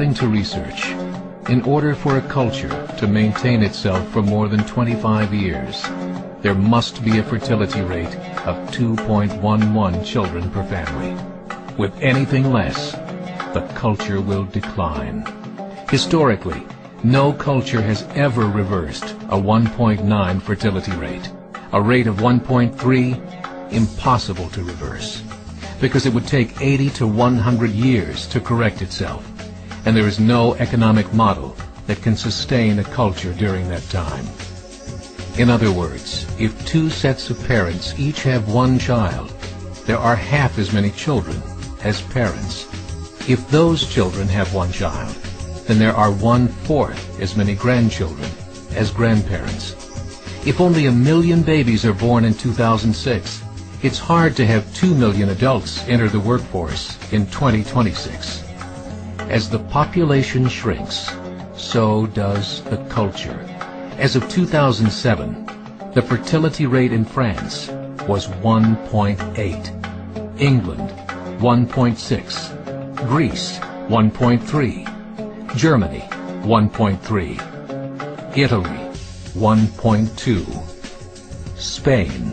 According to research, in order for a culture to maintain itself for more than 25 years, there must be a fertility rate of 2.11 children per family. With anything less, the culture will decline. Historically, no culture has ever reversed a 1.9 fertility rate. A rate of 1.3, impossible to reverse, because it would take 80 to 100 years to correct itself, and there is no economic model that can sustain a culture during that time. In other words, if two sets of parents each have one child, there are half as many children as parents. If those children have one child, then there are 1/4 as many grandchildren as grandparents. If only 1 million babies are born in 2006, it's hard to have 2 million adults enter the workforce in 2026. As the population shrinks, so does the culture. As of 2007, the fertility rate in France was 1.8, England 1.6, Greece 1.3, Germany 1.3, Italy 1.2, Spain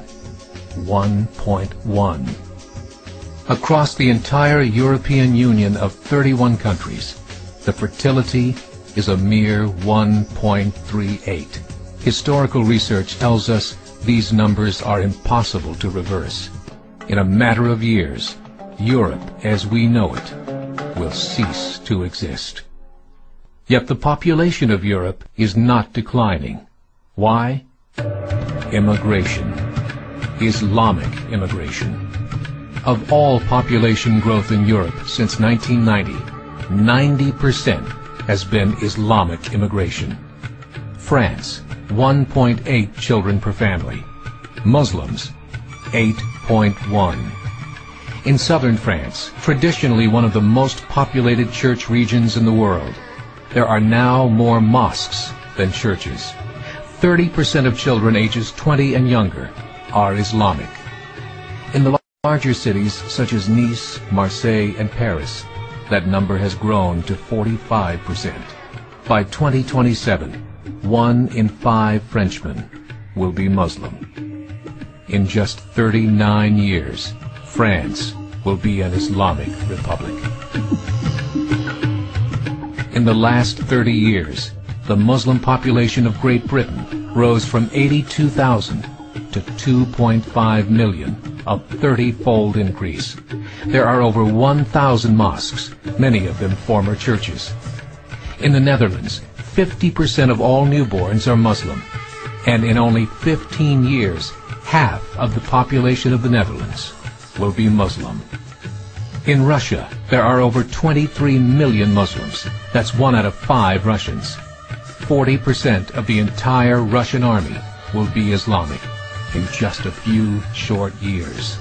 1.1. Across the entire European Union of 31 countries, the fertility is a mere 1.38. Historical research tells us these numbers are impossible to reverse. In a matter of years, Europe as we know it will cease to exist. Yet the population of Europe is not declining. Why? Immigration. Islamic immigration. Of all population growth in Europe since 1990, 90% has been Islamic immigration. France, 1.8 children per family. Muslims, 8.1. In southern France, traditionally one of the most populated church regions in the world, there are now more mosques than churches. 30% of children ages 20 and younger are Islamic. In the larger cities such as Nice, Marseille, and Paris, that number has grown to 45%. By 2027, 1 in 5 Frenchmen will be Muslim. In just 39 years, France will be an Islamic republic. In the last 30 years, the Muslim population of Great Britain rose from 82,000 to 2.5 million, a 30-fold increase. There are over 1,000 mosques, many of them former churches. In the Netherlands, 50% of all newborns are Muslim, and in only 15 years, half of the population of the Netherlands will be Muslim. In Russia, there are over 23 million Muslims. That's 1 out of 5 Russians. 40% of the entire Russian army will be Islamic in just a few short years.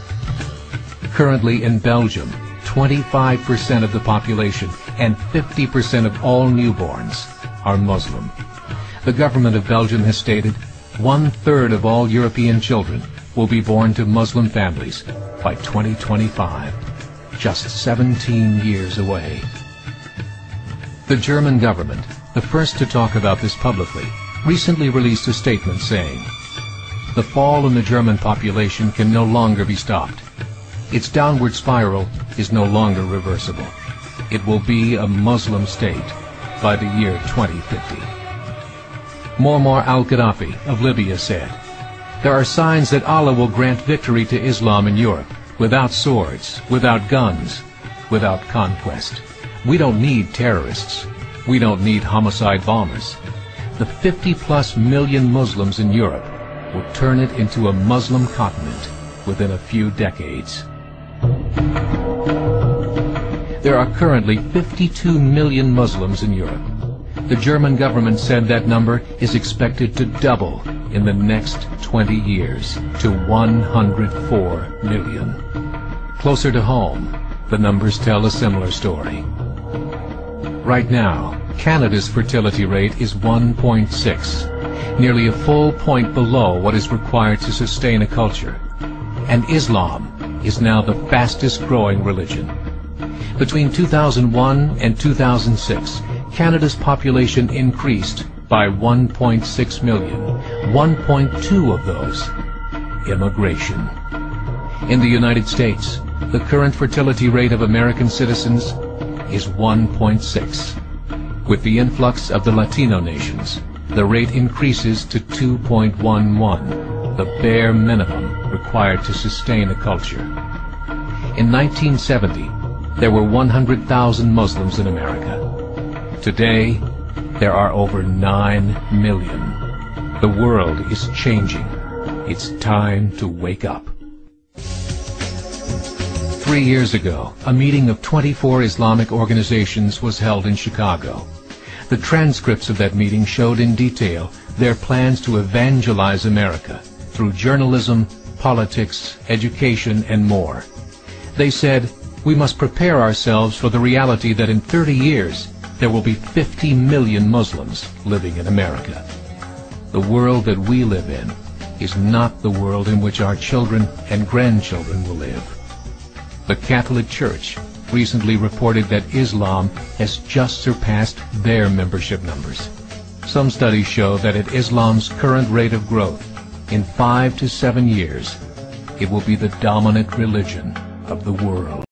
Currently in Belgium, 25% of the population and 50% of all newborns are Muslim. The government of Belgium has stated 1/3 of all European children will be born to Muslim families by 2025, just 17 years away. The German government, the first to talk about this publicly, recently released a statement saying, "The fall in the German population can no longer be stopped. Its downward spiral is no longer reversible. It will be a Muslim state by the year 2050. Muammar al-Gaddafi of Libya said, "There are signs that Allah will grant victory to Islam in Europe, without swords, without guns, without conquest. We don't need terrorists. We don't need homicide bombers. The 50+ million Muslims in Europe will turn it into a Muslim continent within a few decades." There are currently 52 million Muslims in Europe. The German government said that number is expected to double in the next 20 years to 104 million. Closer to home, the numbers tell a similar story. Right now, Canada's fertility rate is 1.6, nearly a full point below what is required to sustain a culture. And Islam is now the fastest growing religion. Between 2001 and 2006, Canada's population increased by 1.6 million, 1.2 of those immigration. In the United States, the current fertility rate of American citizens is 1.6. With the influx of the Latino nations, the rate increases to 2.11, the bare minimum required to sustain a culture. In 1970, there were 100,000 Muslims in America. Today, there are over 9 million. The world is changing. It's time to wake up. 3 years ago, a meeting of 24 Islamic organizations was held in Chicago. The transcripts of that meeting showed in detail their plans to evangelize America through journalism, politics, education, and more. They said, we must prepare ourselves for the reality that in 30 years, there will be 50 million Muslims living in America. The world that we live in is not the world in which our children and grandchildren will live. The Catholic Church recently reported that Islam has just surpassed their membership numbers. Some studies show that at Islam's current rate of growth, in 5 to 7 years, it will be the dominant religion of the world.